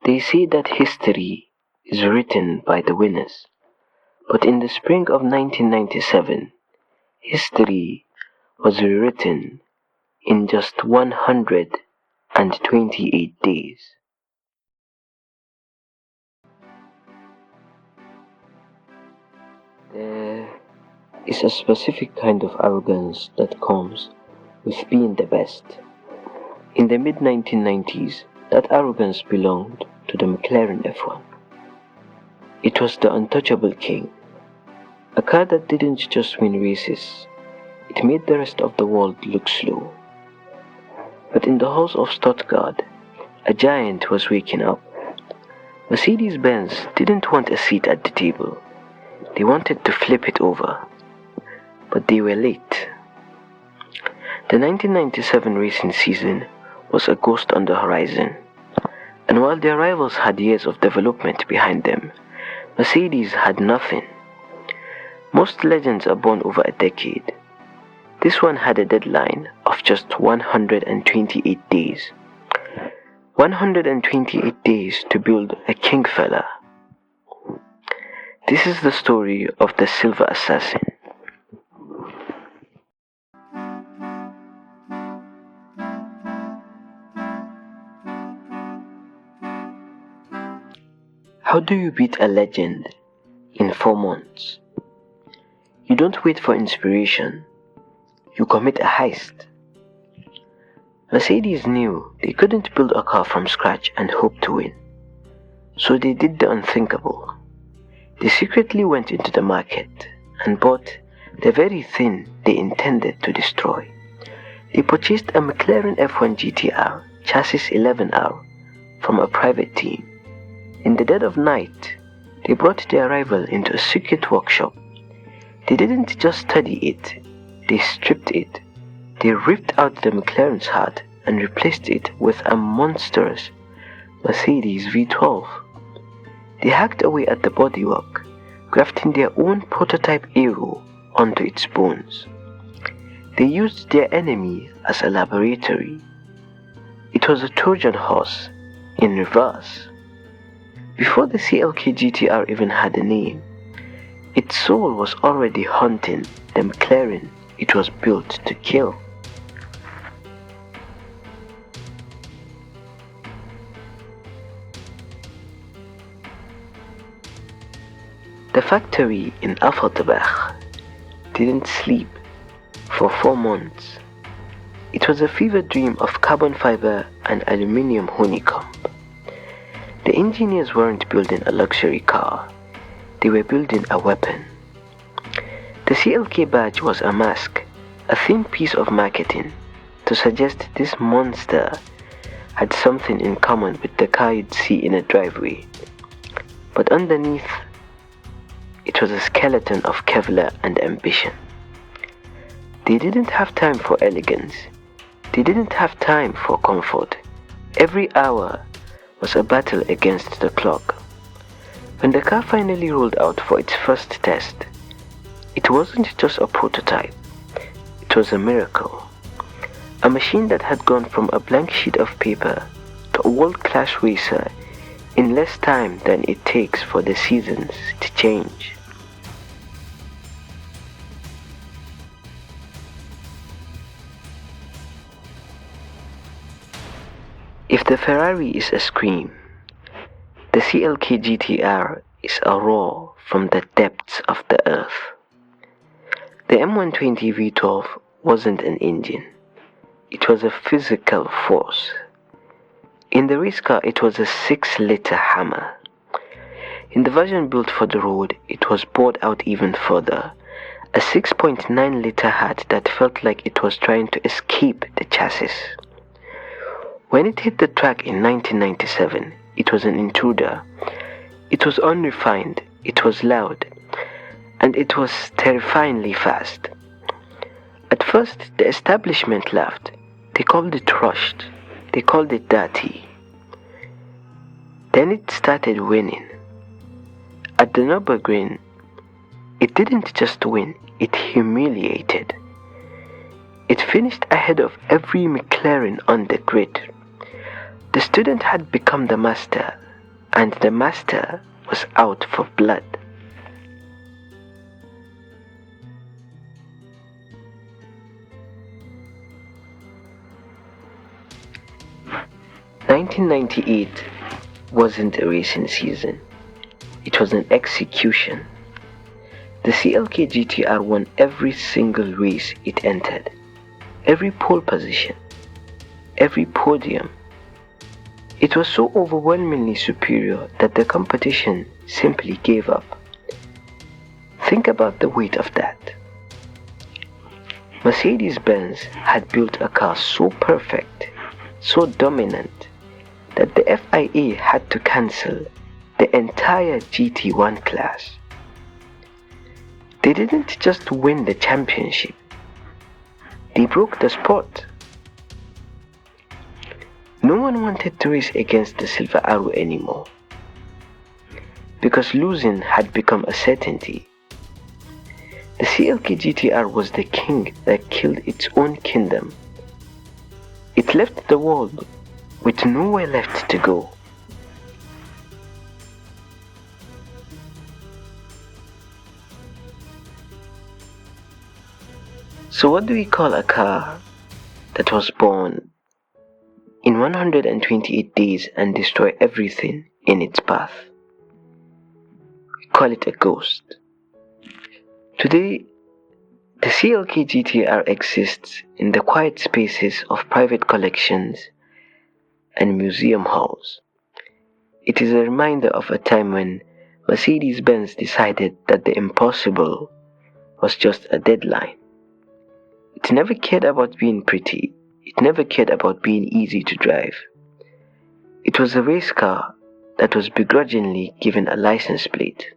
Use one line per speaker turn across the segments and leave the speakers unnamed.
They say that history is written by the winners, but in the spring of 1997, history was rewritten in just 128 days. There is a specific kind of arrogance that comes with being the best. In the mid-1990s, that arrogance belonged to the Mclaren F1. It was the untouchable king, a car that didn't just win races, it made the rest of the world look slow. But in the halls of Stuttgart, a giant was waking up. Mercedes-Benz didn't want a seat at the table. They wanted to flip it over, but they were late. The 1997 racing season was a ghost on the horizon, and while their rivals had years of development behind them, Mercedes had nothing. Most legends are born over a decade. This one had a deadline of just 128 days. 128 days to build a kingfella. This is the story of the Silver Assassin. How do you beat a legend in 4 months? You don't wait for inspiration. You commit a heist. Mercedes knew they couldn't build a car from scratch and hope to win. So they did the unthinkable. They secretly went into the market and bought the very thing they intended to destroy. They purchased a Mclaren F1 GTR chassis 11R from a private team. In the dead of night, they brought their rival into a secret workshop. They didn't just study it, they stripped it. They ripped out the Mclaren's heart and replaced it with a monstrous Mercedes V12. They hacked away at the bodywork, grafting their own prototype aero onto its bones. They used their enemy as a laboratory. It was a Trojan horse in reverse. Before the CLK GTR even had a name, its soul was already haunting the Mclaren it was built to kill. The factory in Affelterbach didn't sleep for 4 months. It was a fever dream of carbon fiber and aluminium honeycomb. The engineers weren't building a luxury car, they were building a weapon. The CLK badge was a mask, a thin piece of marketing to suggest this monster had something in common with the car you'd see in a driveway. But underneath, it was a skeleton of Kevlar and ambition. They didn't have time for elegance. They didn't have time for comfort. Every hour was a battle against the clock. When the car finally rolled out for its first test, it wasn't just a prototype. It was a miracle. A machine that had gone from a blank sheet of paper to a world-class racer in less time than it takes for the seasons to change. If the Ferrari is a scream, the CLK GTR is a roar from the depths of the earth. The M120 V12 wasn't an engine, it was a physical force. In the race car, it was a 6-liter hammer. In the version built for the road, it was bored out even further, a 6.9-liter heart that felt like it was trying to escape the chassis. When it hit the track in 1997, it was an intruder. It was unrefined, it was loud, and it was terrifyingly fast. At first, the establishment laughed. They called it rushed. They called it dirty. Then it started winning. At the Nürburgring, it didn't just win, it humiliated. It finished ahead of every Mclaren on the grid. The student had become the master, and the master was out for blood. "1998 wasn't a racing season, it was an execution. The CLK GTR won every single race it entered, every pole position, every podium. It was so overwhelmingly superior that the competition simply gave up. Think about the weight of that. Mercedes-Benz had built a car so perfect, so dominant, that the FIA had to cancel the entire GT1 class. They didn't just win the championship, they broke the sport. No one wanted to race against the Silver Arrow anymore, because losing had become a certainty. The CLK GTR was the king that killed its own kingdom. It left the world with nowhere left to go. So what do we call a car that was born in 128 days and destroy everything in its path? We call it a ghost. Today, the CLK GTR exists in the quiet spaces of private collections and museum halls. It is a reminder of a time when Mercedes-Benz decided that the impossible was just a deadline. It never cared about being pretty. It never cared about being easy to drive. It was a race car that was begrudgingly given a license plate,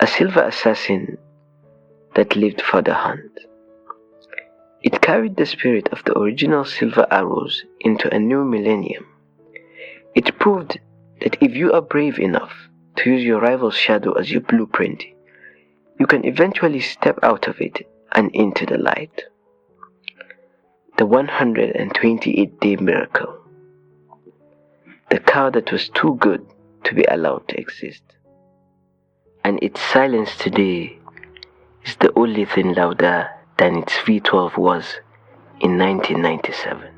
a silver assassin that lived for the hunt. It carried the spirit of the original Silver Arrows into a new millennium. It proved that if you are brave enough to use your rival's shadow as your blueprint, you can eventually step out of it and into the light. The 128-day miracle. The car that was too good to be allowed to exist. And its silence today is the only thing louder than its V12 was in 1997.